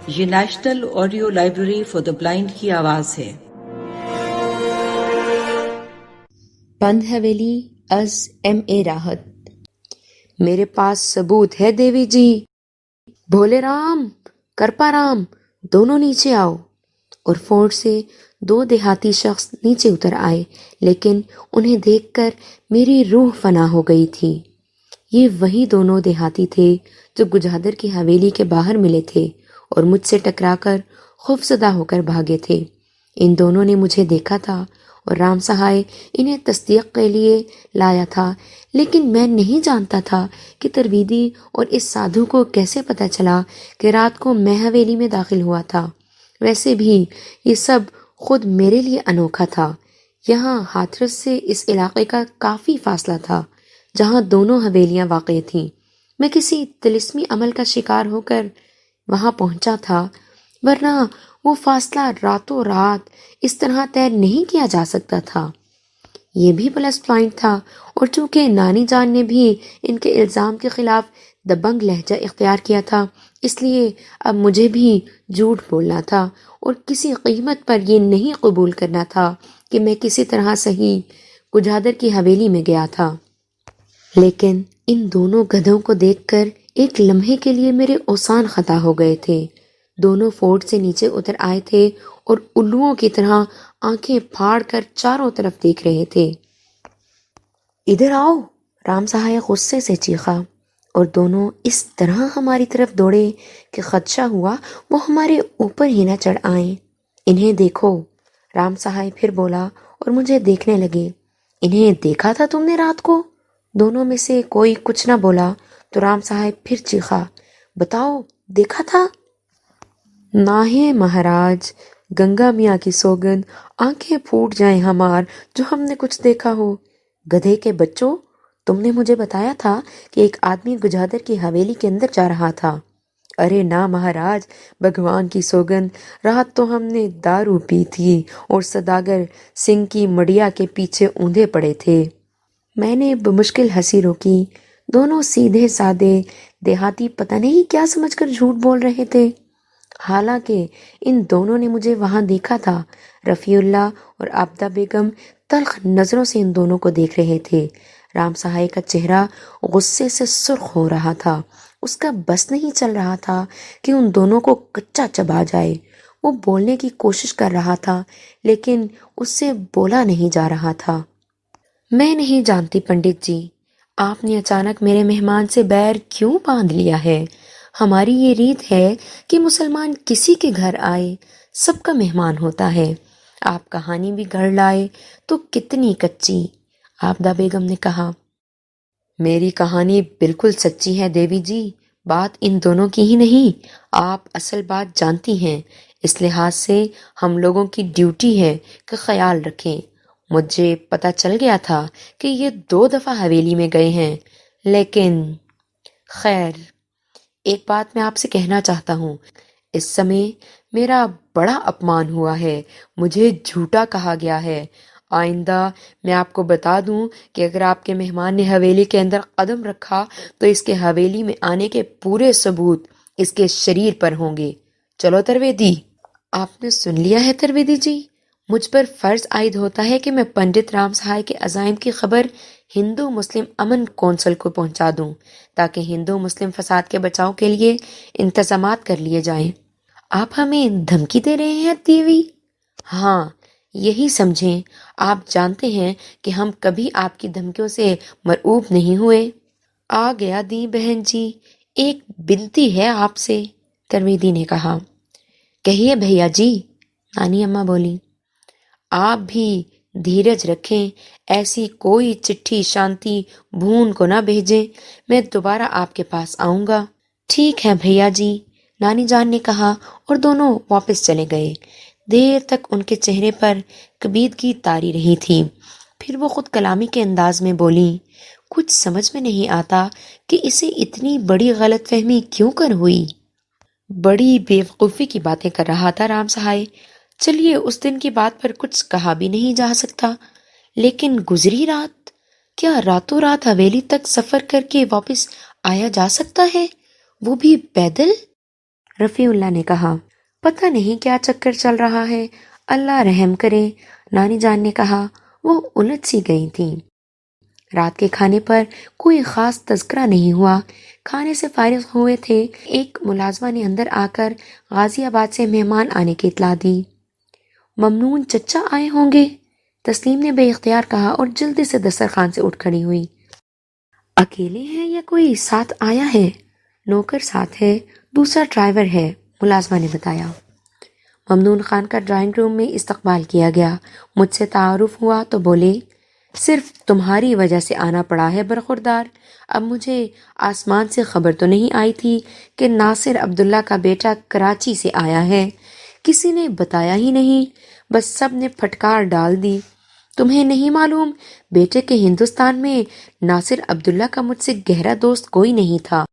یہ national audio library for the blind کی آواز ہے۔ بند حویلی از M.A. راحت۔ میرے پاس ثبوت ہے دیوی جی۔ بھولے رام، کرپا رام، دونوں نیچے آؤ۔ اور فورٹ سے 2 دیہاتی شخص نیچے اتر آئے، لیکن انہیں دیکھ کر میری روح فنا ہو گئی تھی۔ یہ وہی دونوں دیہاتی تھے جو گجادر کی حویلی کے باہر ملے تھے اور مجھ سے ٹکرا کر خوفزدہ ہو کر بھاگے تھے۔ ان دونوں نے مجھے دیکھا تھا اور رام سہائے انہیں تصدیق کے لیے لایا تھا، لیکن میں نہیں جانتا تھا کہ ترویدی اور اس سادھو کو کیسے پتہ چلا کہ رات کو میں حویلی میں داخل ہوا تھا۔ ویسے بھی یہ سب خود میرے لیے انوکھا تھا۔ یہاں ہاتھرس سے اس علاقے کا کافی فاصلہ تھا جہاں دونوں حویلیاں واقع تھیں۔ میں کسی طلسمی عمل کا شکار ہو کر وہاں پہنچا تھا، ورنہ وہ فاصلہ راتوں رات اس طرح طے نہیں کیا جا سکتا تھا۔ یہ بھی پلس پوائنٹ تھا، اور چونکہ نانی جان نے بھی ان کے الزام کے خلاف دبنگ لہجہ اختیار کیا تھا، اس لیے اب مجھے بھی جھوٹ بولنا تھا اور کسی قیمت پر یہ نہیں قبول کرنا تھا کہ میں کسی طرح صحیح گجادر کی حویلی میں گیا تھا۔ لیکن ان دونوں گدھوں کو دیکھ کر ایک لمحے کے لیے میرے اوسان خطا ہو گئے تھے۔ دونوں فورٹ سے نیچے اتر آئے تھے اور الوؤں کی طرح آنکھیں پھاڑ کر چاروں طرف دیکھ رہے تھے۔ ادھر آؤ، رام سہائے غصے سے چیخا، اور دونوں اس طرح ہماری طرف دوڑے کہ خدشہ ہوا وہ ہمارے اوپر ہی نہ چڑھ آئیں۔ انہیں دیکھو، رام سہائے پھر بولا اور مجھے دیکھنے لگے۔ انہیں دیکھا تھا تم نے رات کو؟ دونوں میں سے کوئی کچھ نہ بولا تو رام صاحب پھر چیخا، بتاؤ دیکھا تھا؟ ناہے مہاراج، گنگا میاں کی سوگند، آنکھیں پھوٹ جائیں ہمار جو ہم نے کچھ دیکھا ہو۔ گدھے کے بچوں، تم نے مجھے بتایا تھا کہ ایک آدمی گجادر کی حویلی کے اندر جا رہا تھا۔ ارے نا مہاراج، بھگوان کی سوگند، رات تو ہم نے دارو پی تھی اور سداگر سنگھ کی مڑیا کے پیچھے اوندھے پڑے تھے۔ میں نے بمشکل ہنسی روکی۔ دونوں سیدھے سادے دیہاتی پتہ نہیں کیا سمجھ کر جھوٹ بول رہے تھے، حالانکہ ان دونوں نے مجھے وہاں دیکھا تھا۔ رفیع اللہ اور عابدہ بیگم تلخ نظروں سے ان دونوں کو دیکھ رہے تھے۔ رام سہائے کا چہرہ غصے سے سرخ ہو رہا تھا۔ اس کا بس نہیں چل رہا تھا کہ ان دونوں کو کچا چبا جائے۔ وہ بولنے کی کوشش کر رہا تھا، لیکن اس سے بولا نہیں جا رہا تھا۔ میں نہیں جانتی پنڈت جی، آپ نے اچانک میرے مہمان سے بیر کیوں باندھ لیا ہے؟ ہماری یہ ریت ہے کہ مسلمان کسی کے گھر آئے سب کا مہمان ہوتا ہے۔ آپ کہانی بھی گھڑ لائے تو کتنی کچی، عابدہ بیگم نے کہا۔ میری کہانی بالکل سچی ہے دیوی جی، بات ان دونوں کی ہی نہیں، آپ اصل بات جانتی ہیں، اس لحاظ سے ہم لوگوں کی ڈیوٹی ہے کہ خیال رکھیں۔ مجھے پتہ چل گیا تھا کہ یہ 2 دفعہ حویلی میں گئے ہیں، لیکن خیر، ایک بات میں آپ سے کہنا چاہتا ہوں، اس سمے میرا بڑا اپمان ہوا ہے، مجھے جھوٹا کہا گیا ہے۔ آئندہ میں آپ کو بتا دوں کہ اگر آپ کے مہمان نے حویلی کے اندر قدم رکھا تو اس کے حویلی میں آنے کے پورے ثبوت اس کے شریر پر ہوں گے۔ چلو ترویدی۔ آپ نے سن لیا ہے ترویدی جی، مجھ پر فرض عائد ہوتا ہے کہ میں پنڈت رام سہائے کے عزائم کی خبر ہندو مسلم امن کونسل کو پہنچا دوں، تاکہ ہندو مسلم فساد کے بچاؤ کے لیے انتظامات کر لیے جائیں۔ آپ ہمیں دھمکی دے رہے ہیں دیوی؟ ہاں، یہی سمجھیں۔ آپ جانتے ہیں کہ ہم کبھی آپ کی دھمکیوں سے مرعوب نہیں ہوئے۔ آ گیا دی بہن جی، ایک بنتی ہے آپ سے، ترویدی نے کہا۔ کہیے بھیا جی، نانی اماں بولی۔ آپ بھی دھیرج رکھیں، ایسی کوئی چٹھی شانتی بھون کو نہ بھیجیں، میں دوبارہ آپ کے پاس آؤں گا۔ ٹھیک ہے بھیا جی، نانی جان نے کہا، اور دونوں واپس چلے گئے۔ دیر تک ان کے چہرے پر کبیدگی طاری رہی تھی، پھر وہ خود کلامی کے انداز میں بولی، کچھ سمجھ میں نہیں آتا کہ اسے اتنی بڑی غلط فہمی کیوں کر ہوئی۔ بڑی بیوقوفی کی باتیں کر رہا تھا رام سہائے۔ چلیے، اس دن کی بات پر کچھ کہا بھی نہیں جا سکتا، لیکن گزری رات، کیا راتوں رات حویلی تک سفر کر کے واپس آیا جا سکتا ہے، وہ بھی پیدل؟ رفیع اللہ نے کہا۔ پتہ نہیں کیا چکر چل رہا ہے، اللہ رحم کرے، نانی جان نے کہا۔ وہ الجھ سی گئی تھیں۔ رات کے کھانے پر کوئی خاص تذکرہ نہیں ہوا۔ کھانے سے فارغ ہوئے تھے، ایک ملازمہ نے اندر آ کر غازی آباد سے مہمان آنے کی اطلاع دی۔ ممنون چچا آئے ہوں گے، تسلیم نے بے اختیار کہا اور جلدی سے دسترخوان سے اٹھ کھڑی ہوئی۔ اکیلے ہیں یا کوئی ساتھ آیا ہے؟ نوکر ساتھ ہے، دوسرا ڈرائیور ہے، ملازمہ نے بتایا۔ ممنون خان کا ڈرائنگ روم میں استقبال کیا گیا۔ مجھ سے تعارف ہوا تو بولے، صرف تمہاری وجہ سے آنا پڑا ہے برخوردار۔ اب مجھے آسمان سے خبر تو نہیں آئی تھی کہ ناصر عبداللہ کا بیٹا کراچی سے آیا ہے، کسی نے بتایا ہی نہیں، بس سب نے پھٹکار ڈال دی۔ تمہیں نہیں معلوم بیٹے کے ہندوستان میں ناصر عبداللہ کا مجھ سے گہرا دوست کوئی نہیں تھا۔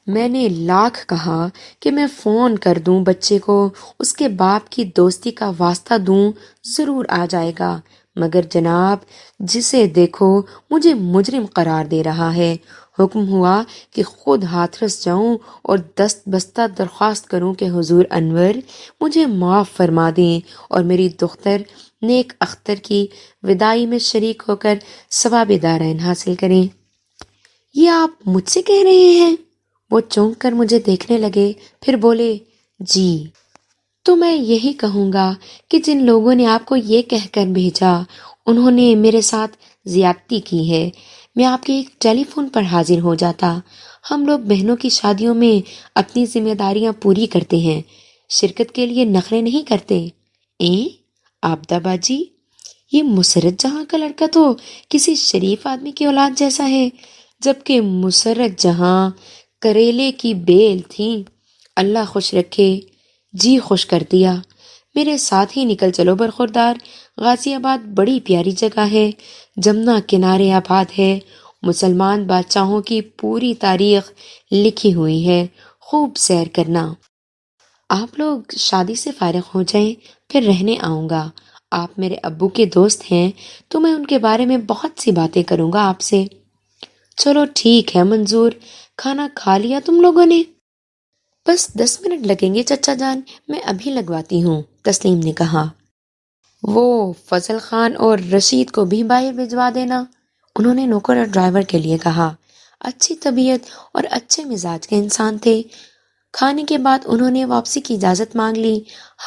میں نے لاکھ کہا کہ میں فون کر دوں بچے کو، اس کے باپ کی دوستی کا واسطہ دوں، ضرور آ جائے گا، مگر جناب جسے دیکھو مجھے مجرم قرار دے رہا ہے۔ حکم ہوا کہ خود ہاتھرس جاؤں اور دست بستہ درخواست کروں کہ حضور انور مجھے معاف فرما دیں اور میری دختر نیک اختر کی وداعی میں شریک ہو کر ثواب دارین حاصل کریں۔ یہ آپ مجھ سے کہہ رہے ہیں؟ وہ چونک کر مجھے دیکھنے لگے، پھر بولے، جی تو میں یہی کہوں گا کہ جن لوگوں نے آپ کو یہ کہہ کر بھیجا انہوں نے میرے ساتھ زیادتی کی ہے۔ میں آپ کے ایک ٹیلی فون پر حاضر ہو جاتا۔ ہم لوگ بہنوں کی شادیوں میں اپنی ذمہ داریاں پوری کرتے ہیں، شرکت کے لیے نخرے نہیں کرتے۔ آبدہ باجی، یہ مسرت جہاں کا لڑکا تو کسی شریف آدمی کی اولاد جیسا ہے، جبکہ مسرت جہاں کریلے کی بیل تھی۔ اللہ خوش رکھے، جی خوش کر دیا۔ میرے ساتھ ہی نکل چلو برخوردار، غازی آباد بڑی پیاری جگہ ہے، جمنا کنارے آباد ہے، مسلمان بادشاہوں کی پوری تاریخ لکھی ہوئی ہے، خوب سیر کرنا۔ آپ لوگ شادی سے فارغ ہو جائیں، پھر رہنے آؤں گا۔ آپ میرے ابو کے دوست ہیں تو میں ان کے بارے میں بہت سی باتیں کروں گا آپ سے۔ چلو ٹھیک ہے منظور، کھانا کھا لیا تم لوگوں نے؟ بس 10 منٹ لگیں گے چچا جان، میں ابھی لگواتی ہوں، تسلیم نے کہا۔ وہ فضل خان اور رشید کو بھی باہر بھجوا دینا، انہوں نے نوکر اور ڈرائیور کے لیے کہا۔ اچھی طبیعت اور اچھے مزاج کے انسان تھے۔ کھانے کے بعد انہوں نے واپسی کی اجازت مانگ لی،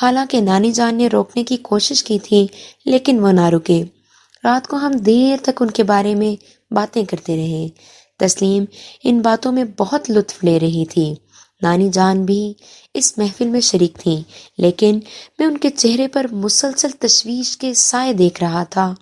حالانکہ نانی جان نے روکنے کی کوشش کی تھی لیکن وہ نہ رکے۔ رات کو ہم دیر تک ان کے بارے میں باتیں کرتے رہے۔ تسلیم ان باتوں میں بہت لطف لے رہی تھی، نانی جان بھی اس محفل میں شریک تھیں، لیکن میں ان کے چہرے پر مسلسل تشویش کے سائے دیکھ رہا تھا۔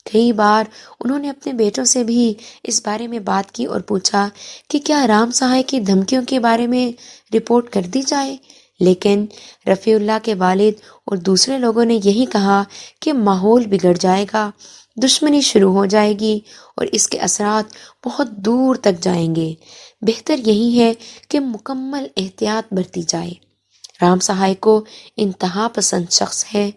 کئی بار انہوں نے اپنے بیٹوں سے بھی اس بارے میں بات کی اور پوچھا کہ کیا رام سہائے کی دھمکیوں کے بارے میں رپورٹ کر دی جائے، لیکن رفیع اللہ کے والد اور دوسرے لوگوں نے یہی کہا کہ ماحول بگڑ جائے گا، دشمنی شروع ہو جائے گی اور اس کے اثرات بہت دور تک جائیں گے۔ بہتر یہی ہے کہ مکمل احتیاط برتی جائے۔ رام سہائے کو انتہا پسند شخص ہے،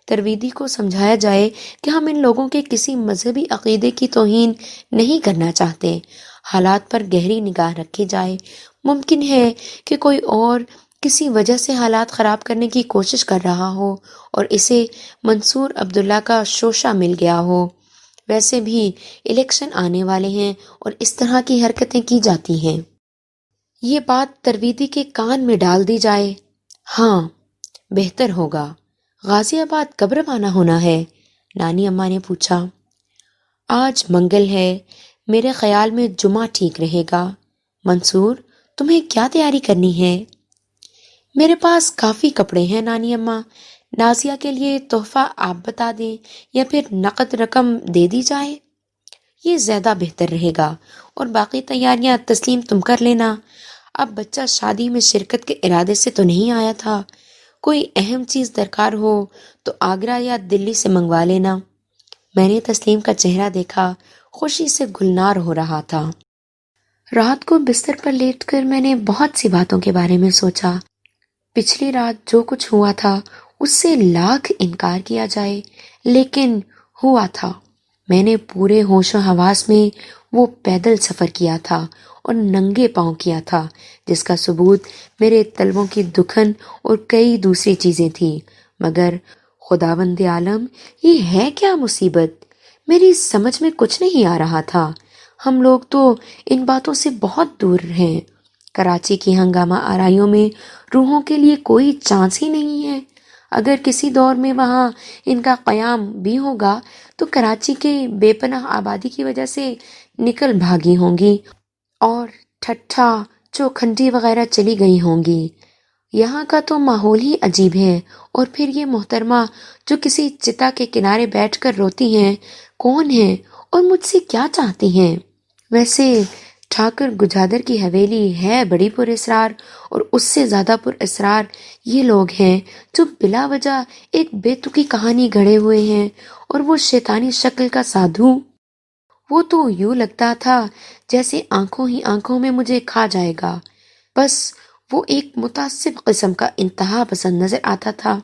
ترویدی کو سمجھایا جائے کہ ہم ان لوگوں کے کسی مذہبی عقیدے کی توہین نہیں کرنا چاہتے، حالات پر گہری نگاہ رکھی جائے۔ ممکن ہے کہ کوئی اور کسی وجہ سے حالات خراب کرنے کی کوشش کر رہا ہو اور اسے منصور عبداللہ کا شوشہ مل گیا ہو۔ ویسے بھی الیکشن آنے والے ہیں اور اس طرح کی حرکتیں کی جاتی ہیں۔ یہ بات ترویدی کے کان میں ڈال دی جائے۔ ہاں بہتر ہوگا۔ غازی آباد کب روانہ ہونا ہے؟ نانی اماں نے پوچھا۔ آج منگل ہے، میرے خیال میں جمعہ ٹھیک رہے گا۔ منصور تمہیں کیا تیاری کرنی ہے؟ میرے پاس کافی کپڑے ہیں نانی اماں، نازیہ کے لیے تحفہ آپ بتا دیں یا پھر نقد رقم دے دی جائے، یہ زیادہ بہتر رہے گا، اور باقی تیاریاں تسلیم تم کر لینا۔ اب بچہ شادی میں شرکت کے ارادے سے تو نہیں آیا تھا، کوئی اہم چیز درکار ہو تو آگرہ یا دلی سے منگوا لینا۔ میں نے تسلیم کا چہرہ دیکھا، خوشی سے گلنار ہو رہا تھا۔ رات کو بستر پر لیٹ کر میں نے بہت سی باتوں کے بارے میں سوچا۔ پچھلی رات جو کچھ ہوا تھا اس سے لاکھ انکار کیا جائے، لیکن ہوا تھا۔ میں نے پورے ہوش و حواس میں وہ پیدل سفر کیا تھا اور ننگے پاؤں کیا تھا، جس کا ثبوت میرے تلووں کی دکھن اور کئی دوسری چیزیں تھیں۔ مگر خداوند عالم، یہ ہے کیا مصیبت؟ میری سمجھ میں کچھ نہیں آ رہا تھا۔ ہم لوگ تو ان باتوں سے بہت دور ہیں۔ کراچی کی ہنگامہ آرائیوں میں روحوں کے لیے کوئی چانس ہی نہیں ہے۔ اگر کسی دور میں وہاں ان کا قیام بھی ہوگا تو کراچی کے بے پناہ آبادی کی وجہ سے نکل بھاگی ہوں گی اور ٹھٹھا چوکھنڈی وغیرہ چلی گئی ہوں گی۔ یہاں کا تو ماحول ہی عجیب ہے۔ اور پھر یہ محترمہ جو کسی چتا کے کنارے بیٹھ کر روتی ہیں، کون ہیں اور مجھ سے کیا چاہتی ہیں؟ ویسے ٹھاکر گجادر کی حویلی ہے بڑی پر اسرار، اور اس سے زیادہ پر اسرار یہ لوگ ہیں جو بلا وجہ ایک بے تکی کہانی گھڑے ہوئے ہیں۔ اور وہ شیطانی شکل کا سادھو، وہ تو یوں لگتا تھا جیسے آنکھوں ہی آنکھوں میں مجھے کھا جائے گا۔ بس وہ ایک متعصب قسم کا انتہا پسند نظر آتا تھا۔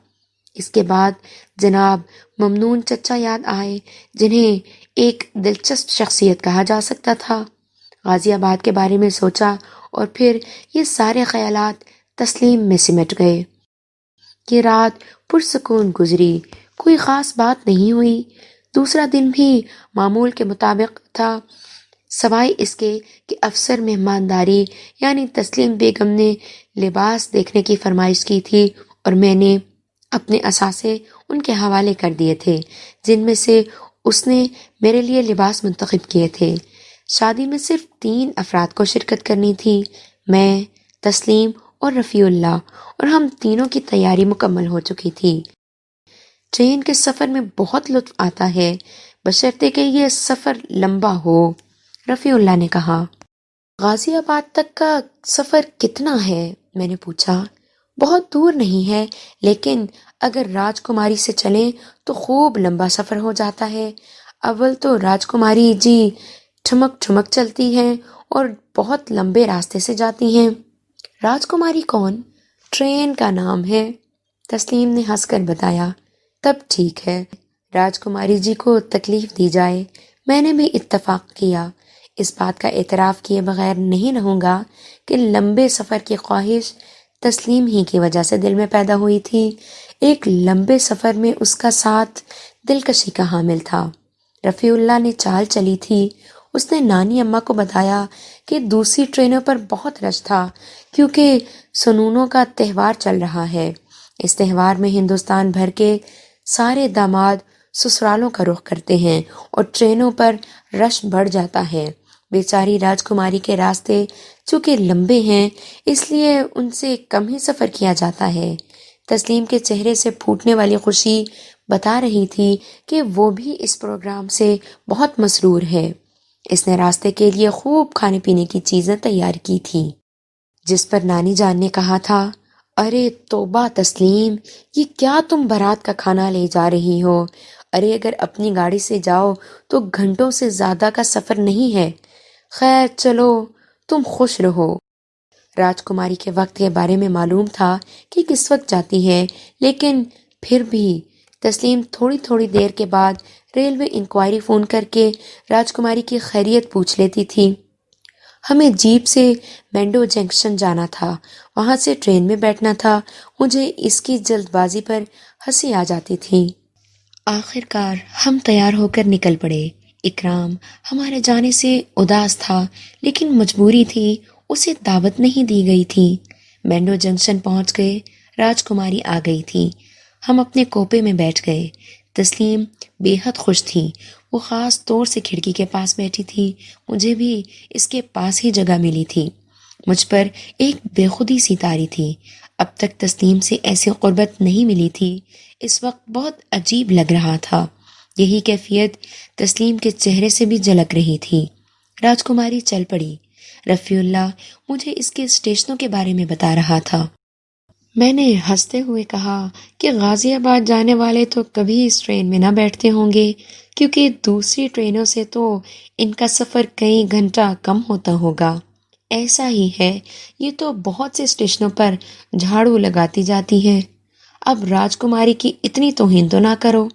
اس کے بعد جناب ممنون چچا یاد آئے، جنہیں ایک دلچسپ شخصیت کہا جا سکتا تھا۔ غازی آباد کے بارے میں سوچا اور پھر یہ سارے خیالات تسلیم میں سمٹ گئے۔ یہ رات پرسکون گزری، کوئی خاص بات نہیں ہوئی۔ دوسرا دن بھی معمول کے مطابق تھا، سوائے اس کے کہ افسر مہمانداری یعنی تسلیم بیگم نے لباس دیکھنے کی فرمائش کی تھی، اور میں نے اپنے اثاثے ان کے حوالے کر دیے تھے، جن میں سے اس نے میرے لیے لباس منتخب کیے تھے۔ شادی میں صرف 3 افراد کو شرکت کرنی تھی، میں، تسلیم اور رفیع اللہ، اور ہم تینوں کی تیاری مکمل ہو چکی تھی۔ ٹرین کے سفر میں بہت لطف آتا ہے، بشرطے کہ یہ سفر لمبا ہو، رفیع اللہ نے کہا۔ غازی آباد تک کا سفر کتنا ہے؟ میں نے پوچھا۔ بہت دور نہیں ہے، لیکن اگر راج کماری سے چلیں تو خوب لمبا سفر ہو جاتا ہے۔ اول تو راج کماری جی ٹھمک ٹھمک چلتی ہیں اور بہت لمبے راستے سے جاتی ہیں۔ راج کماری کون؟ ٹرین کا نام ہے، تسلیم نے ہنس کر بتایا۔ تب ٹھیک ہے، راج کماری جی کو تکلیف دی جائے۔ میں نے بھی اتفاق کیا۔ اس بات کا اعتراف کیے بغیر نہیں رہوں گا کہ لمبے سفر کی خواہش تسلیم ہی کی وجہ سے دل میں پیدا ہوئی تھی۔ ایک لمبے سفر میں اس کا ساتھ دلکشی کا حامل تھا۔ رفیع اللہ نے چال چلی تھی۔ اس نے نانی اماں کو بتایا کہ دوسری ٹرینوں پر بہت رش تھا، کیونکہ سنونوں کا تہوار چل رہا ہے۔ اس تہوار میں ہندوستان بھر کے سارے داماد سسرالوں کا رخ کرتے ہیں اور ٹرینوں پر رش بڑھ جاتا ہے۔ بیچاری راج کماری کے راستے چونکہ لمبے ہیں، اس لیے ان سے کم ہی سفر کیا جاتا ہے۔ تسلیم کے چہرے سے پھوٹنے والی خوشی بتا رہی تھی کہ وہ بھی اس پروگرام سے بہت مسرور ہے۔ اس نے راستے کے لیے خوب کھانے پینے کی چیزیں تیار کی تھیں، جس پر نانی جان نے کہا تھا، ارے توبہ تسلیم، یہ کیا تم بارات کا کھانا لے جا رہی ہو؟ ارے اگر اپنی گاڑی سے جاؤ تو گھنٹوں سے زیادہ کا سفر نہیں ہے۔ خیر چلو، تم خوش رہو۔ راج کماری کے وقت کے بارے میں معلوم تھا کہ کس وقت جاتی ہے، لیکن پھر بھی تسلیم تھوڑی تھوڑی دیر کے بعد ریلوے انکوائری فون کر کے راج کماری کی خیریت پوچھ لیتی تھی۔ ہمیں جیپ سے مینڈو جنکشن جانا تھا، وہاں سے ٹرین میں بیٹھنا تھا۔ مجھے اس کی جلد بازی پر ہنسی آ جاتی تھی۔ آخر کار ہم تیار ہو کر نکل پڑے۔ اکرام ہمارے جانے سے اداس تھا، لیکن مجبوری تھی، اسے دعوت نہیں دی گئی تھی۔ مینڈو جنکشن پہنچ گئے، راج کماری آ گئی تھی۔ ہم اپنے کوپے میں بیٹھ گئے۔ تسلیم بے حد خوش تھی، وہ خاص طور سے کھڑکی کے پاس بیٹھی تھی۔ مجھے بھی اس کے پاس ہی جگہ ملی تھی۔ مجھ پر ایک بے خودی سی طاری تھی، اب تک تسلیم سے ایسی قربت نہیں ملی تھی۔ اس وقت بہت عجیب لگ رہا تھا۔ یہی کیفیت تسلیم کے چہرے سے بھی جھلک رہی تھی۔ راج کماری چل پڑی۔ رفیع اللہ مجھے اس کے اسٹیشنوں کے بارے میں بتا رہا تھا۔ میں نے ہنستے ہوئے کہا کہ غازی آباد جانے والے تو کبھی اس ٹرین میں نہ بیٹھتے ہوں گے، کیونکہ دوسری ٹرینوں سے تو ان کا سفر کئی گھنٹہ کم ہوتا ہوگا۔ ایسا ہی ہے، یہ تو بہت سے اسٹیشنوں پر جھاڑو لگاتی جاتی ہے۔ اب راج کماری کی اتنی توہین تو نہ کرو۔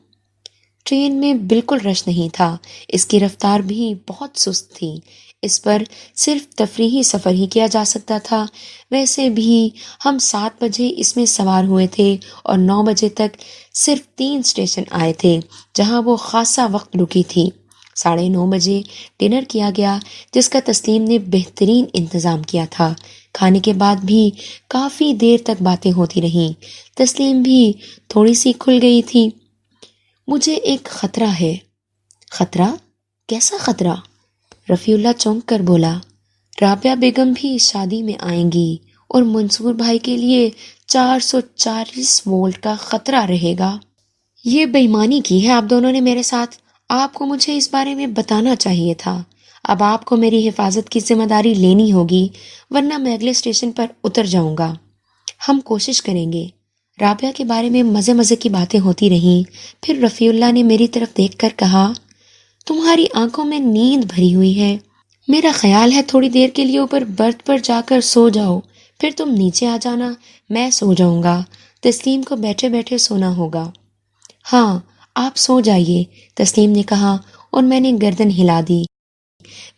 ٹرین میں بالکل رش نہیں تھا، اس کی رفتار بھی بہت سست تھی۔ اس پر صرف تفریحی سفر ہی کیا جا سکتا تھا۔ ویسے بھی ہم 7 بجے اس میں سوار ہوئے تھے اور 9 بجے تک صرف 3 اسٹیشن آئے تھے جہاں وہ خاصا وقت رکی تھی۔ 9:30 بجے ڈنر کیا گیا جس کا تسلیم نے بہترین انتظام کیا تھا۔ کھانے کے بعد بھی کافی دیر تک باتیں ہوتی رہیں۔ تسلیم بھی تھوڑی سی کھل گئی تھی۔ مجھے ایک خطرہ ہے۔ خطرہ؟ کیسا خطرہ؟ رفیع اللہ چونک کر بولا۔ رابعہ بیگم بھی شادی میں آئیں گی اور منصور بھائی کے لیے 440 وولٹ کا خطرہ رہے گا۔ یہ بے ایمانی کی ہے آپ دونوں نے میرے ساتھ۔ آپ کو مجھے اس بارے میں بتانا چاہیے تھا۔ اب آپ کو میری حفاظت کی ذمہ داری لینی ہوگی ورنہ میں اگلے اسٹیشن پر اتر جاؤں گا۔ ہم کوشش کریں گے۔ رابعہ کے بارے میں مزے کی باتیں ہوتی رہیں۔ پھر رفیع اللہ نے میری طرف دیکھ کر کہا، تمہاری آنکھوں میں نیند بھری ہوئی ہے۔ میرا خیال ہے تھوڑی دیر کے لیے اوپر برتھ پر جا کر سو جاؤ، پھر تم نیچے آ جانا، میں سو جاؤں گا۔ تسلیم کو بیٹھے بیٹھے سونا ہوگا۔ ہاں آپ سو جائیے، تسلیم نے کہا اور میں نے گردن ہلا دی۔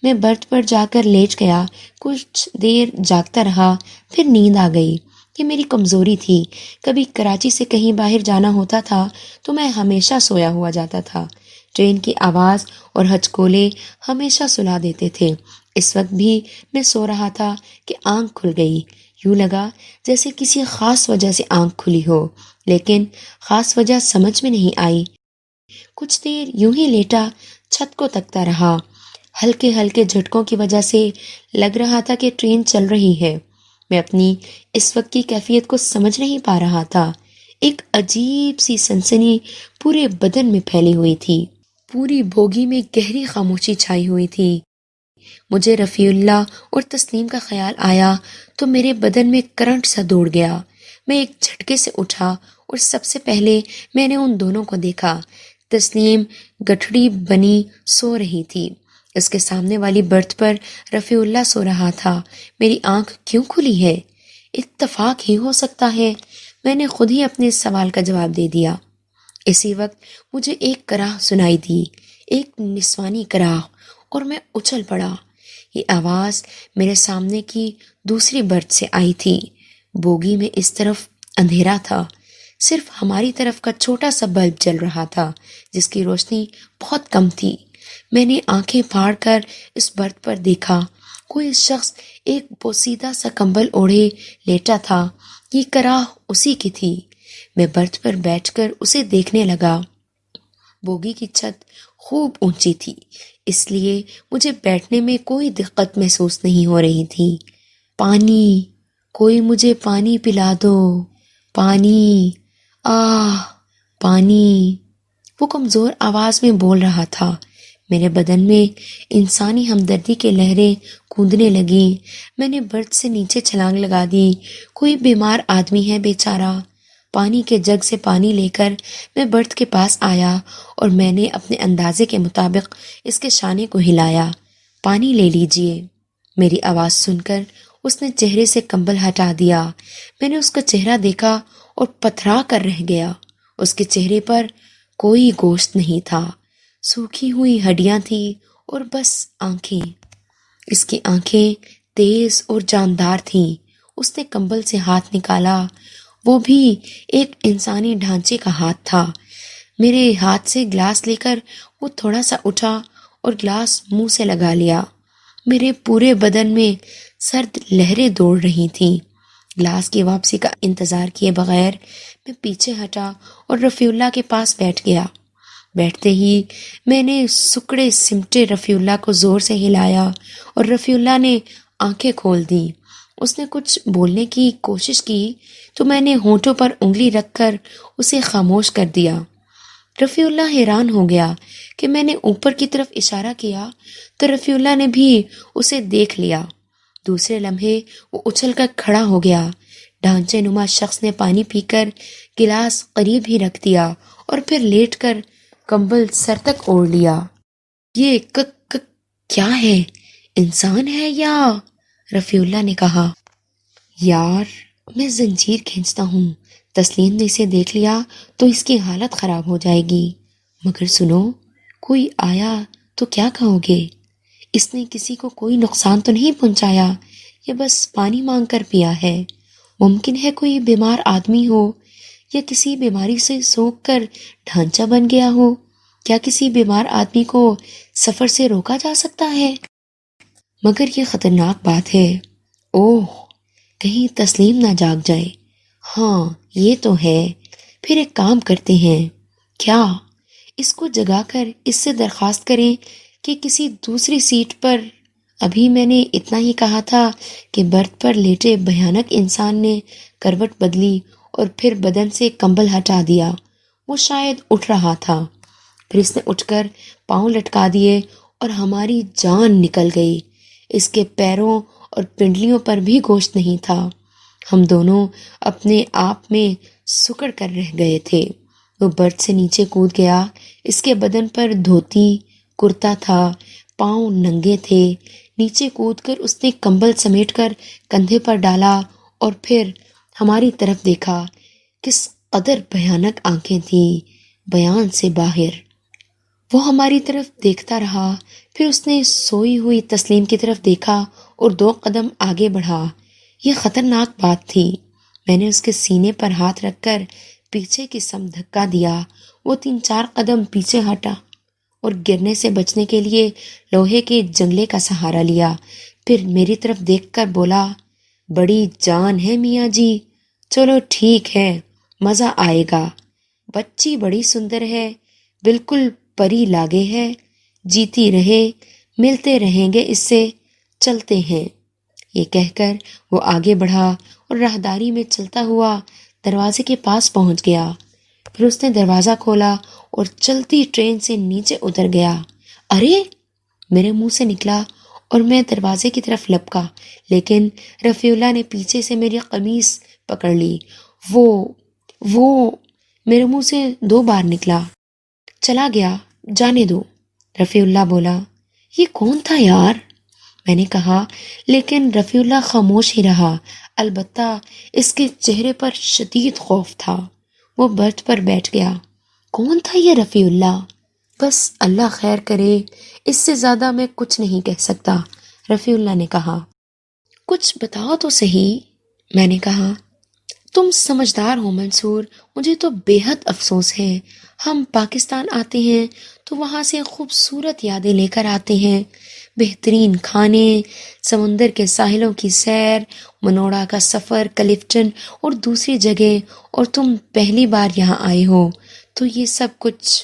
میں برتھ پر جا کر لیٹ گیا، کچھ دیر جاگتا رہا، پھر نیند آ گئی۔ یہ میری کمزوری تھی۔ کبھی کراچی سے کہیں باہر جانا ہوتا تھا تو میں ہمیشہ سویا ہوا جاتا تھا۔ ٹرین کی آواز اور ہچکولے ہمیشہ سلا دیتے تھے۔ اس وقت بھی میں سو رہا تھا کہ آنکھ کھل گئی۔ یوں لگا جیسے کسی خاص وجہ سے آنکھ کھلی ہو، لیکن خاص وجہ سمجھ میں نہیں آئی۔ کچھ دیر یوں ہی لیٹا، چھت کو تکتا رہا۔ ہلکے ہلکے جھٹکوں کی وجہ سے لگ رہا تھا کہ ٹرین چل رہی ہے۔ میں اپنی اس وقت کی کیفیت کو سمجھ نہیں پا رہا تھا۔ ایک عجیب سی سنسنی پورے بدن میں پھیلی ہوئی تھی۔ پوری بوگی میں گہری خاموشی چھائی ہوئی تھی۔ مجھے رفیع اللہ اور تسلیم کا خیال آیا تو میرے بدن میں کرنٹ سا دوڑ گیا۔ میں ایک جھٹکے سے اٹھا اور سب سے پہلے میں نے ان دونوں کو دیکھا۔ تسلیم گٹھڑی بنی سو رہی تھی۔ اس کے سامنے والی برتھ پر رفیع اللہ سو رہا تھا۔ میری آنکھ کیوں کھلی ہے؟ اتفاق ہی ہو سکتا ہے۔ میں نے خود ہی اپنے سوال کا جواب دے دیا۔ اسی وقت مجھے ایک کراہ سنائی دی، ایک نسوانی کراہ، اور میں اچھل پڑا۔ یہ آواز میرے سامنے کی دوسری برتھ سے آئی تھی۔ بوگی میں اس طرف اندھیرا تھا، صرف ہماری طرف کا چھوٹا سا بلب جل رہا تھا جس کی روشنی بہت کم تھی۔ میں نے آنکھیں پھاڑ کر اس برتھ پر دیکھا۔ کوئی شخص ایک بوسیدہ سا کمبل اوڑھے لیٹا تھا۔ یہ کراہ اسی کی تھی۔ میں برتھ پر بیٹھ کر اسے دیکھنے لگا۔ بوگی کی چھت خوب اونچی تھی، اس لیے مجھے بیٹھنے میں کوئی دقت محسوس نہیں ہو رہی تھی۔ پانی، کوئی مجھے پانی پلا دو، پانی، پانی، وہ کمزور آواز میں بول رہا تھا۔ میرے بدن میں انسانی ہمدردی کے لہریں کوندنے لگیں۔ میں نے برتھ سے نیچے چھلانگ لگا دی۔ کوئی بیمار آدمی ہے بیچارہ۔ پانی کے جگ سے پانی لے کر میں برتھ کے پاس آیا اور میں نے اپنے اندازے کے مطابق اس کے شانے کو ہلایا۔ پانی لے لیجئے۔ میری آواز سن کر اس نے چہرے سے کمبل ہٹا دیا۔ میں نے اس کا چہرہ دیکھا اور پتھرا کر رہ گیا۔ اس کے چہرے پر کوئی گوشت نہیں تھا، سوکھی ہوئی ہڈیاں تھیں اور بس آنکھیں۔ اس کی آنکھیں تیز اور جاندار تھیں۔ اس نے کمبل سے ہاتھ نکالا، وہ بھی ایک انسانی ڈھانچے کا ہاتھ تھا۔ میرے ہاتھ سے گلاس لے کر وہ تھوڑا سا اٹھا اور گلاس منہ سے لگا لیا۔ میرے پورے بدن میں سرد لہریں دوڑ رہی تھیں۔ گلاس کی واپسی کا انتظار کیے بغیر میں پیچھے ہٹا اور رفیع اللہ کے پاس بیٹھ گیا۔ بیٹھتے ہی میں نے سکڑے سمٹے رفیع اللہ کو زور سے ہلایا اور رفیع اللہ نے آنکھیں کھول دیں۔ اس نے کچھ بولنے کی کوشش کی تو میں نے ہونٹوں پر انگلی رکھ کر اسے خاموش کر دیا۔ رفیع اللہ حیران ہو گیا کہ میں نے اوپر کی طرف اشارہ کیا تو رفیع اللہ نے بھی اسے دیکھ لیا۔ دوسرے لمحے وہ اچھل کر کھڑا ہو گیا۔ ڈھانچے نما شخص نے پانی پی کر گلاس قریب ہی رکھ دیا اور پھر لیٹ کر کمبل سر تک اوڑھ لیا۔ یہ کیا ہے؟ انسان ہے یا؟ رفیع اللہ نے کہا۔ یار میں زنجیر کھینچتا ہوں، تسلیم نے اسے دیکھ لیا تو اس کی حالت خراب ہو جائے گی۔ مگر سنو، کوئی آیا تو کیا کہو گے؟ اس نے کسی کو کوئی نقصان تو نہیں پہنچایا، یہ بس پانی مانگ کر پیا ہے۔ ممکن ہے کوئی بیمار آدمی ہو یا کسی بیماری سے سوکھ کر ڈھانچہ بن گیا ہو۔ کیا کسی بیمار آدمی کو سفر سے روکا جا سکتا ہے؟ مگر یہ خطرناک بات ہے۔ اوہ، کہیں تسلیم نہ جاگ جائے۔ ہاں یہ تو ہے۔ پھر ایک کام کرتے ہیں۔ کیا؟ اس کو جگا کر اس سے درخواست کریں کہ کسی دوسری سیٹ پر۔ ابھی میں نے اتنا ہی کہا تھا کہ برتھ پر لیٹے بھیانک انسان نے کروٹ بدلی اور پھر بدن سے کمبل ہٹا دیا۔ وہ شاید اٹھ رہا تھا، پھر اس نے اٹھ کر پاؤں لٹکا دیے اور ہماری جان نکل گئی۔ اس کے پیروں اور پنڈلیوں پر بھی گوشت نہیں تھا۔ ہم دونوں اپنے آپ میں سکڑ کر رہ گئے تھے۔ وہ برتھ سے نیچے کود گیا۔ اس کے بدن پر دھوتی کرتا تھا، پاؤں ننگے تھے۔ نیچے کود کر اس نے کمبل سمیٹ کر کندھے پر ڈالا اور پھر ہماری طرف دیکھا۔ کس قدر بھیانک آنکھیں تھیں، بیان سے باہر۔ وہ ہماری طرف دیکھتا رہا، پھر اس نے سوئی ہوئی تسلیم کی طرف دیکھا اور 2 قدم آگے بڑھا۔ یہ خطرناک بات تھی۔ میں نے اس کے سینے پر ہاتھ رکھ کر پیچھے کی سمت دھکا دیا۔ وہ 3-4 قدم پیچھے ہٹا اور گرنے سے بچنے کے لیے لوہے کے جنگلے کا سہارا لیا۔ پھر میری طرف دیکھ کر بولا، بڑی جان ہے میاں جی، چلو ٹھیک ہے، مزہ آئے گا۔ بچی بڑی سندر ہے، بالکل پری لاگے ہے، جیتی رہے، ملتے رہیں گے اس سے، چلتے ہیں۔ یہ کہہ کر وہ آگے بڑھا اور راہداری میں چلتا ہوا دروازے کے پاس پہنچ گیا۔ پھر اس نے دروازہ کھولا اور چلتی ٹرین سے نیچے اتر گیا۔ ارے! میرے منہ سے نکلا اور میں دروازے کی طرف لپکا، لیکن رفیع اللہ نے پیچھے سے میری قمیص پکڑ لی۔ وہ میرے منہ سے 2 بار نکلا۔ چلا گیا، جانے دو۔ رفیع اللہ بولا، یہ کون تھا یار؟ میں نے کہا، لیکن رفیع اللہ خاموش ہی رہا۔ البتہ اس کے چہرے پر شدید خوف تھا۔ وہ برتھ پر بیٹھ گیا۔ کون تھا یہ رفیع اللہ؟ بس اللہ خیر کرے، اس سے زیادہ میں کچھ نہیں کہہ سکتا، رفیع اللہ نے کہا۔ کچھ بتاؤ تو صحیح، میں نے کہا۔ تم سمجھدار ہو منصور، مجھے تو بے حد افسوس ہے۔ ہم پاکستان آتے ہیں تو وہاں سے خوبصورت یادیں لے کر آتے ہیں، بہترین کھانے، سمندر کے ساحلوں کی سیر، منوڑا کا سفر، کلفٹن اور دوسری جگہ، اور تم پہلی بار یہاں آئے ہو تو یہ سب کچھ۔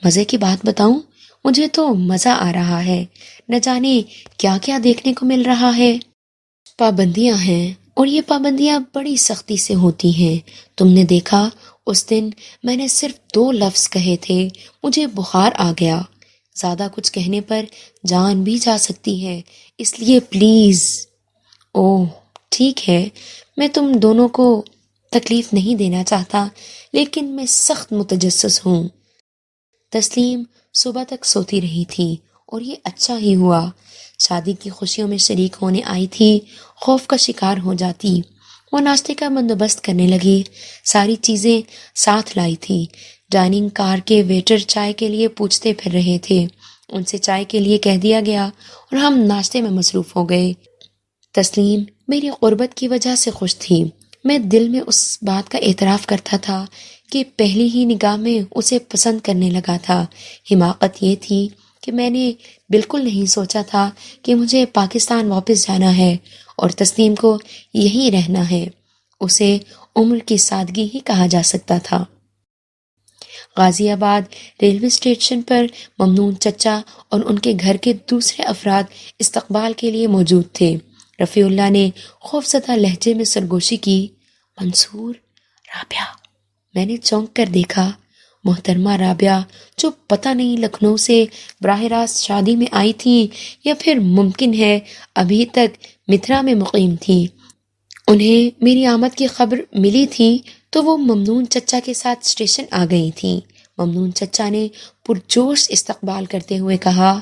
مزے کی بات بتاؤں، مجھے تو مزہ آ رہا ہے، نہ جانے کیا کیا دیکھنے کو مل رہا ہے۔ پابندیاں ہیں اور یہ پابندیاں بڑی سختی سے ہوتی ہیں۔ تم نے دیکھا اس دن میں نے صرف 2 لفظ کہے تھے، مجھے بخار آ گیا۔ زیادہ کچھ کہنے پر جان بھی جا سکتی ہے، اس لیے پلیز۔ اوہ ٹھیک ہے، میں تم دونوں کو تکلیف نہیں دینا چاہتا، لیکن میں سخت متجسس ہوں۔ تسلیم صبح تک سوتی رہی تھی اور یہ اچھا ہی ہوا۔ شادی کی خوشیوں میں شریک ہونے آئی تھی، خوف کا شکار ہو جاتی۔ وہ ناشتے کا بندوبست کرنے لگی، ساری چیزیں ساتھ لائی تھی۔ ڈائننگ کار کے ویٹر چائے کے لیے پوچھتے پھر رہے تھے، ان سے چائے کے لیے کہہ دیا گیا اور ہم ناشتے میں مصروف ہو گئے۔ تسلیم میری غربت کی وجہ سے خوش تھی۔ میں دل میں اس بات کا اعتراف کرتا تھا کہ پہلی ہی نگاہ میں اسے پسند کرنے لگا تھا۔ حماقت یہ تھی کہ میں نے بالکل نہیں سوچا تھا کہ مجھے پاکستان واپس جانا ہے اور تسلیم کو یہیں رہنا ہے۔ اسے عمر کی سادگی ہی کہا جا سکتا تھا۔ غازی آباد ریلوے اسٹیشن پر ممنون چچا اور ان کے گھر کے دوسرے افراد استقبال کے لیے موجود تھے۔ رفیع اللہ نے خوفزدہ لہجے میں سرگوشی کی، منصور، رابعہ۔ میں نے چونک کر دیکھا۔ محترمہ رابعہ، جو پتہ نہیں لکھنؤ سے براہ راست شادی میں آئی تھیں یا پھر ممکن ہے ابھی تک متھرا میں مقیم تھیں۔ انہیں میری آمد کی خبر ملی تھی تو وہ ممنون چچا کے ساتھ اسٹیشن آ گئی تھیں۔ ممنون چچا نے پرجوش استقبال کرتے ہوئے کہا،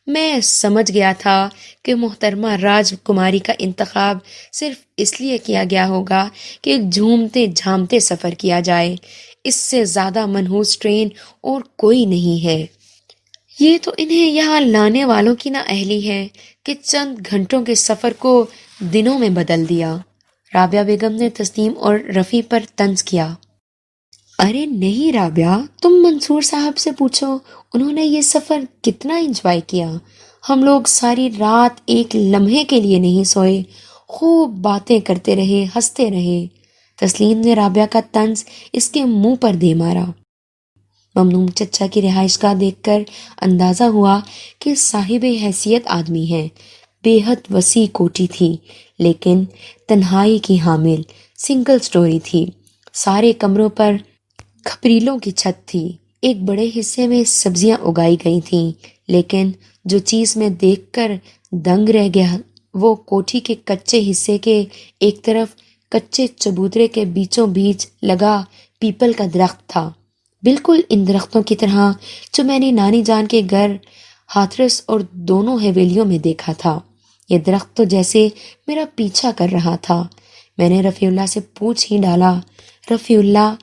میں سمجھ گیا تھا کہ محترمہ راج کماری کا انتخاب صرف اس لیے کیا گیا ہوگا کہ ایک جھومتے جھامتے سفر کیا جائے، اس سے زیادہ منحوس ٹرین اور کوئی نہیں ہے۔ یہ تو انہیں یہاں لانے والوں کی نا اہلی ہے کہ چند گھنٹوں کے سفر کو دنوں میں بدل دیا۔ رابعہ بیگم نے تسلیم اور رفیع پر طنز کیا۔ ارے نہیں رابعہ، تم منصور صاحب سے پوچھو، انہوں نے یہ سفر کتنا انجوائے کیا۔ ہم لوگ ساری رات ایک لمحے کے لیے نہیں سوئے، خوب باتیں کرتے رہے، ہنستے رہے۔ تسلیم نے رابعہ کا طنز اس کے منہ پر دے مارا۔ ممنون چچا کی رہائش گاہ دیکھ کر اندازہ ہوا کہ صاحب حیثیت آدمی ہے۔ بے حد وسیع کوٹھی تھی، لیکن تنہائی کی حامل، سنگل سٹوری تھی۔ سارے کمروں پر کھپریلوں کی چھت تھی۔ ایک بڑے حصے میں سبزیاں اگائی گئی تھیں، لیکن جو چیز میں دیکھ کر دنگ رہ گیا وہ کوٹھی کے کچے حصے کے ایک طرف کچے چبوترے کے بیچوں بیچ لگا پیپل کا درخت تھا، بالکل ان درختوں کی طرح جو میں نے نانی جان کے گھر ہاتھرس اور دونوں حویلیوں میں دیکھا تھا۔ یہ درخت تو جیسے میرا پیچھا کر رہا تھا۔ میں نے رفیع اللہ سے پوچھ ہی ڈالا، رفیع اللہ،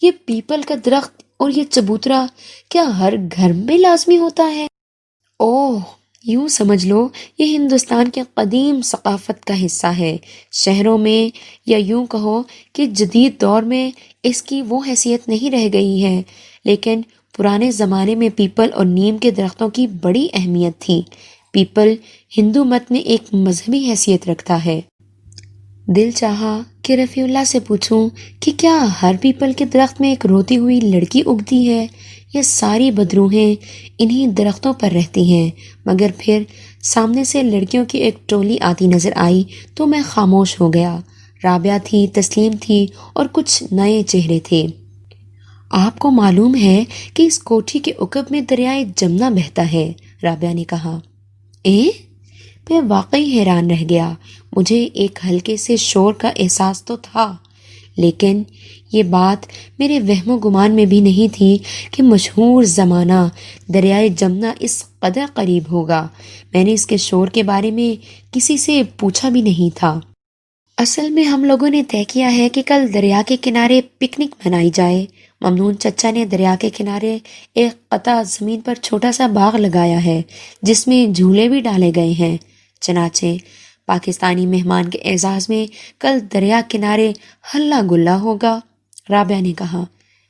یہ پیپل کا درخت اور یہ چبوترا کیا ہر گھر میں لازمی ہوتا ہے؟ اوہ، یوں سمجھ لو یہ ہندوستان کے قدیم ثقافت کا حصہ ہے۔ شہروں میں، یا یوں کہو کہ جدید دور میں اس کی وہ حیثیت نہیں رہ گئی ہے، لیکن پرانے زمانے میں پیپل اور نیم کے درختوں کی بڑی اہمیت تھی۔ پیپل ہندو مت میں ایک مذہبی حیثیت رکھتا ہے۔ دل چاہا کہ رفیع اللہ سے پوچھوں کہ کیا ہر پیپل کے درخت میں ایک روتی ہوئی لڑکی اگتی ہے؟ یہ ساری بدروحیں انہی درختوں پر رہتی ہیں۔ مگر پھر سامنے سے لڑکیوں کی ایک ٹولی آتی نظر آئی تو میں خاموش ہو گیا۔ رابعہ تھی، تسلیم تھی اور کچھ نئے چہرے تھے۔ آپ کو معلوم ہے کہ اس کوٹھی کے عقب میں دریائے جمنا بہتا ہے، رابعہ نے کہا۔ میں واقعی حیران رہ گیا۔ مجھے ایک ہلکے سے شور کا احساس تو تھا، لیکن یہ بات میرے وہم و گمان میں بھی نہیں تھی کہ مشہور زمانہ دریائے جمنا اس قدر قریب ہوگا۔ میں نے اس کے شور کے بارے میں کسی سے پوچھا بھی نہیں تھا۔ اصل میں ہم لوگوں نے طے کیا ہے کہ کل دریا کے کنارے پکنک منائی جائے۔ ممنون چچا نے دریا کے کنارے ایک قطع زمین پر چھوٹا سا باغ لگایا ہے جس میں جھولے بھی ڈالے گئے ہیں۔ چنانچہ پاکستانی مہمان کے اعزاز میں کل دریا کنارے ہلا گلا ہوگا، رابعہ نے کہا۔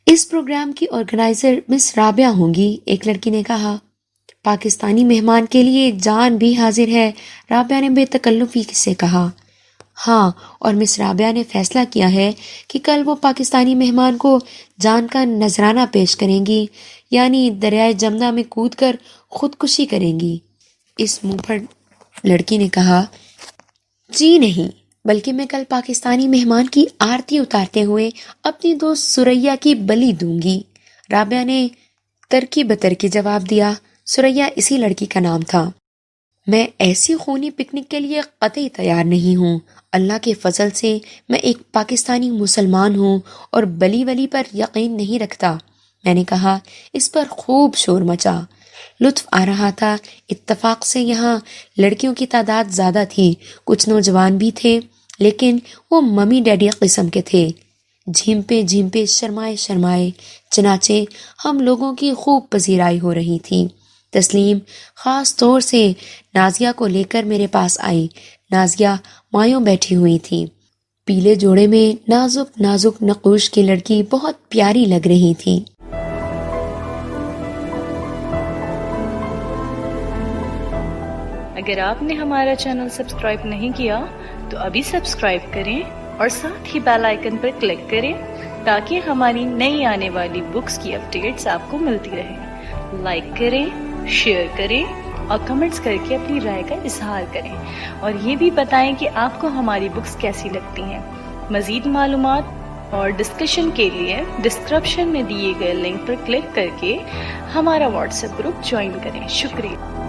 اس پروگرام کی آرگنائزر مس رابعہ ہوں گی، ایک لڑکی نے کہا۔ پاکستانی مہمان کے لیے جان بھی حاضر ہے، رابعہ نے بے تکلفی سے کہا۔ ہاں، اور مس رابعہ نے فیصلہ کیا ہے کہ کل وہ پاکستانی مہمان کو جان کا نذرانہ پیش کریں گی، یعنی دریائے جمنا میں کود کر خودکشی کریں گی۔ اس منہ پھڑ لڑکی نے کہا، جی نہیں، بلکہ میں کل پاکستانی مہمان کی آرتی اتارتے ہوئے اپنی دوست سریا کی بلی دوں گی، رابعہ نے ترکی بترکی جواب دیا۔ سریا اسی لڑکی کا نام تھا۔ میں ایسی خونی پکنک کے لیے قطعی تیار نہیں ہوں۔ اللہ کے فضل سے میں ایک پاکستانی مسلمان ہوں اور بلی ولی پر یقین نہیں رکھتا، میں نے کہا۔ اس پر خوب شور مچا۔ لطف آ رہا تھا۔ اتفاق سے یہاں لڑکیوں کی تعداد زیادہ تھی، کچھ نوجوان بھی تھے، لیکن وہ ممی ڈیڈی قسم کے تھے، جھیمپے جھیمپے، شرمائے شرمائے۔ چنانچہ ہم لوگوں کی خوب پذیرائی ہو رہی تھی۔ تسلیم خاص طور سے نازیہ کو لے کر میرے پاس آئی۔ نازیہ مایوں بیٹھی ہوئی تھی۔ پیلے جوڑے میں نازک نازک نقوش کی لڑکی بہت پیاری لگ رہی تھی۔ اگر آپ نے ہمارا چینل سبسکرائب نہیں کیا تو ابھی سبسکرائب کریں اور ساتھ ہی بیل آئیکن پر کلک کریں تاکہ ہماری نئی آنے والی بکس کی اپڈیٹس آپ کو ملتی رہیں۔ لائک کریں، شیئر کریں اور کمنٹس کر کے اپنی رائے کا اظہار کریں، اور یہ بھی بتائیں کہ آپ کو ہماری بکس کیسی لگتی ہیں۔ مزید معلومات اور ڈسکشن کے لیے ڈسکرپشن میں دیے گئے لنک پر کلک کر کے ہمارا واٹس ایپ گروپ جوائن کریں۔ شکریہ۔